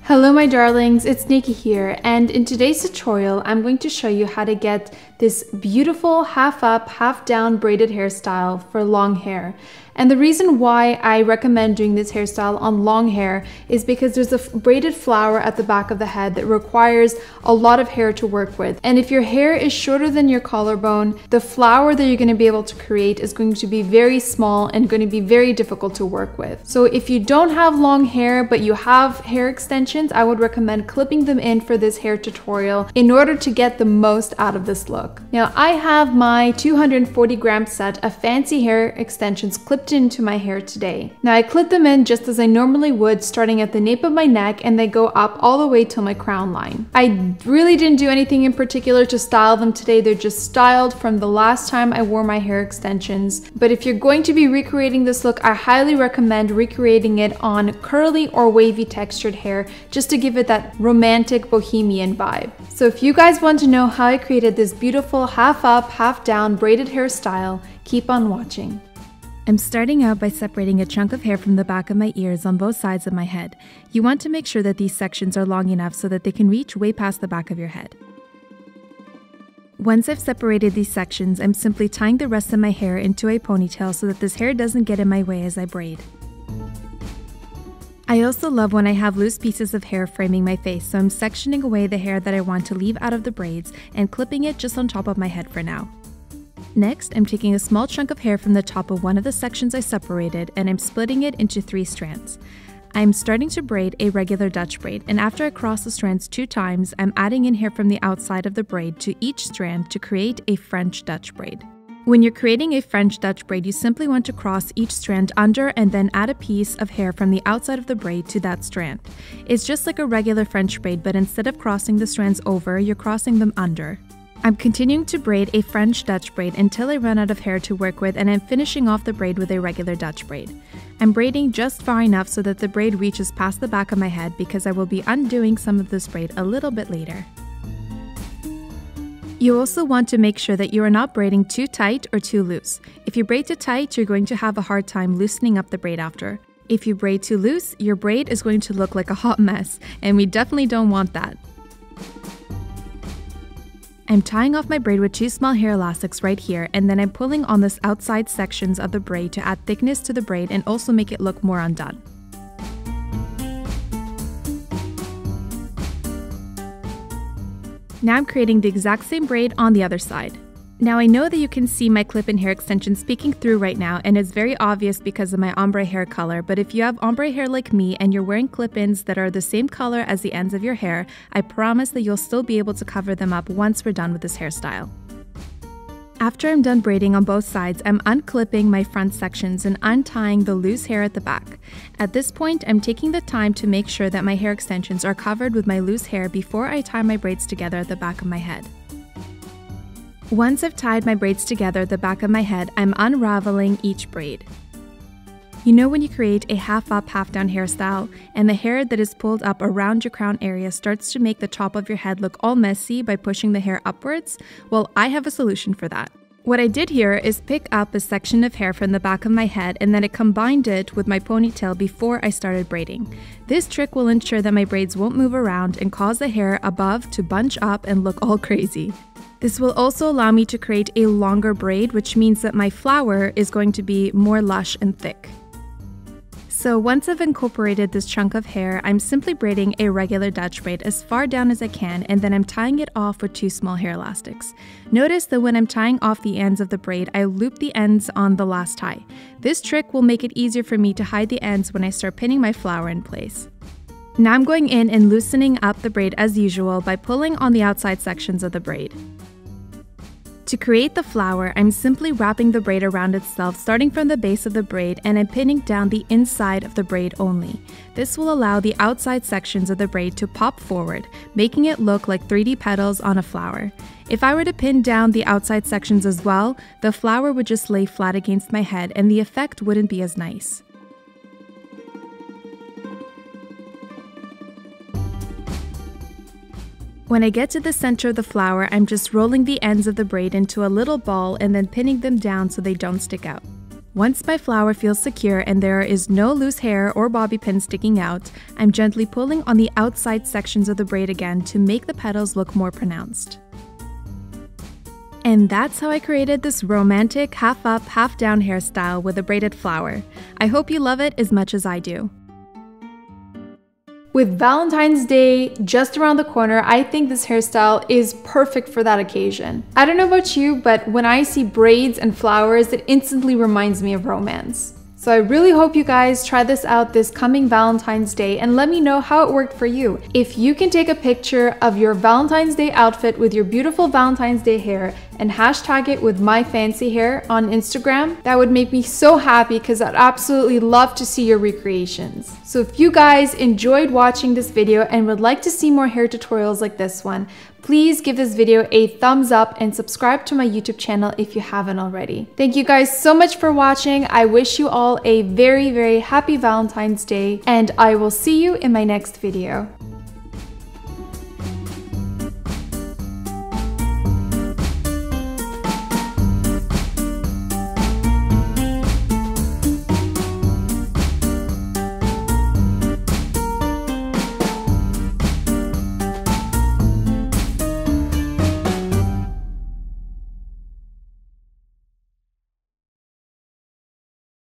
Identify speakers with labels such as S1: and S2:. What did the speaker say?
S1: Hello my darlings, it's Niki here, and in today's tutorial I'm going to show you how to get this beautiful half up, half down braided hairstyle for long hair. And the reason why I recommend doing this hairstyle on long hair is because there's a braided flower at the back of the head that requires a lot of hair to work with. And if your hair is shorter than your collarbone, the flower that you're going to be able to create is going to be very small and going to be very difficult to work with. So if you don't have long hair but you have hair extensions, I would recommend clipping them in for this hair tutorial in order to get the most out of this look. Now I have my 240 gram set of fancy hair extensions clipped into my hair today. Now I clip them in just as I normally would, starting at the nape of my neck, and they go up all the way till my crown line. I really didn't do anything in particular to style them today. They're just styled from the last time I wore my hair extensions. But if you're going to be recreating this look, I highly recommend recreating it on curly or wavy textured hair just to give it that romantic bohemian vibe. So if you guys want to know how I created this beautiful half up, half down braided hairstyle, keep on watching. I'm starting out by separating a chunk of hair from the back of my ears on both sides of my head. You want to make sure that these sections are long enough so that they can reach way past the back of your head. Once I've separated these sections, I'm simply tying the rest of my hair into a ponytail so that this hair doesn't get in my way as I braid. I also love when I have loose pieces of hair framing my face, so I'm sectioning away the hair that I want to leave out of the braids and clipping it just on top of my head for now. Next, I'm taking a small chunk of hair from the top of one of the sections I separated and I'm splitting it into 3 strands. I'm starting to braid a regular Dutch braid, and after I cross the strands 2 times, I'm adding in hair from the outside of the braid to each strand to create a French Dutch braid. When you're creating a French Dutch braid, you simply want to cross each strand under and then add a piece of hair from the outside of the braid to that strand. It's just like a regular French braid, but instead of crossing the strands over, you're crossing them under. I'm continuing to braid a French Dutch braid until I run out of hair to work with, and I'm finishing off the braid with a regular Dutch braid. I'm braiding just far enough so that the braid reaches past the back of my head because I will be undoing some of this braid a little bit later. You also want to make sure that you are not braiding too tight or too loose. If you braid too tight, you're going to have a hard time loosening up the braid after. If you braid too loose, your braid is going to look like a hot mess, and we definitely don't want that. I'm tying off my braid with 2 small hair elastics right here, and then I'm pulling on this outside sections of the braid to add thickness to the braid and also make it look more undone. Now I'm creating the exact same braid on the other side. Now I know that you can see my clip-in hair extensions peeking through right now, and it's very obvious because of my ombre hair color, but if you have ombre hair like me and you're wearing clip-ins that are the same color as the ends of your hair, I promise that you'll still be able to cover them up once we're done with this hairstyle. After I'm done braiding on both sides, I'm unclipping my front sections and untying the loose hair at the back. At this point, I'm taking the time to make sure that my hair extensions are covered with my loose hair before I tie my braids together at the back of my head. Once I've tied my braids together at the back of my head, I'm unraveling each braid. You know when you create a half up, half down hairstyle, and the hair that is pulled up around your crown area starts to make the top of your head look all messy by pushing the hair upwards? Well, I have a solution for that. What I did here is pick up a section of hair from the back of my head and then I combined it with my ponytail before I started braiding. This trick will ensure that my braids won't move around and cause the hair above to bunch up and look all crazy. This will also allow me to create a longer braid, which means that my flower is going to be more lush and thick. So once I've incorporated this chunk of hair, I'm simply braiding a regular Dutch braid as far down as I can, and then I'm tying it off with 2 small hair elastics. Notice that when I'm tying off the ends of the braid, I loop the ends on the last tie. This trick will make it easier for me to hide the ends when I start pinning my flower in place. Now I'm going in and loosening up the braid as usual by pulling on the outside sections of the braid. To create the flower, I'm simply wrapping the braid around itself, starting from the base of the braid, and I'm pinning down the inside of the braid only. This will allow the outside sections of the braid to pop forward, making it look like 3D petals on a flower. If I were to pin down the outside sections as well, the flower would just lay flat against my head and the effect wouldn't be as nice. When I get to the center of the flower, I'm just rolling the ends of the braid into a little ball and then pinning them down so they don't stick out. Once my flower feels secure and there is no loose hair or bobby pin sticking out, I'm gently pulling on the outside sections of the braid again to make the petals look more pronounced. And that's how I created this romantic half up, half down hairstyle with a braided flower. I hope you love it as much as I do. With Valentine's Day just around the corner, I think this hairstyle is perfect for that occasion. I don't know about you, but when I see braids and flowers, it instantly reminds me of romance. So I really hope you guys try this out this coming Valentine's Day and let me know how it worked for you. If you can take a picture of your Valentine's Day outfit with your beautiful Valentine's Day hair and hashtag it with my fancy hair on Instagram, that would make me so happy because I'd absolutely love to see your recreations. So if you guys enjoyed watching this video and would like to see more hair tutorials like this one, please give this video a thumbs up and subscribe to my YouTube channel if you haven't already. Thank you guys so much for watching. I wish you all a very, very happy Valentine's Day, and I will see you in my next video.